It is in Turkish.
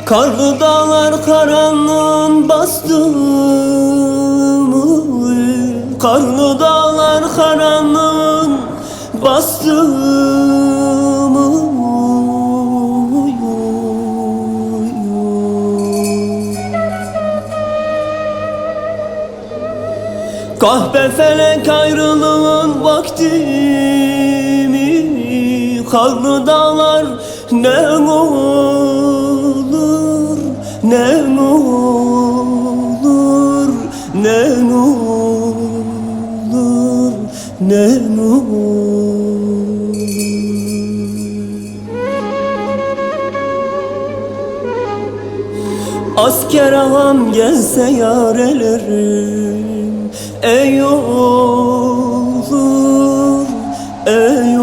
Karlı dağlar karanlığın bastı mı? Karlı dağlar karanlığın bastı mı? Kahpe felek ayrılığın vakti mi? Karlı dağlar ne olur, ne olur, ne olur, ne olur. Asker ağam gelse yar elerim, ey olur, ey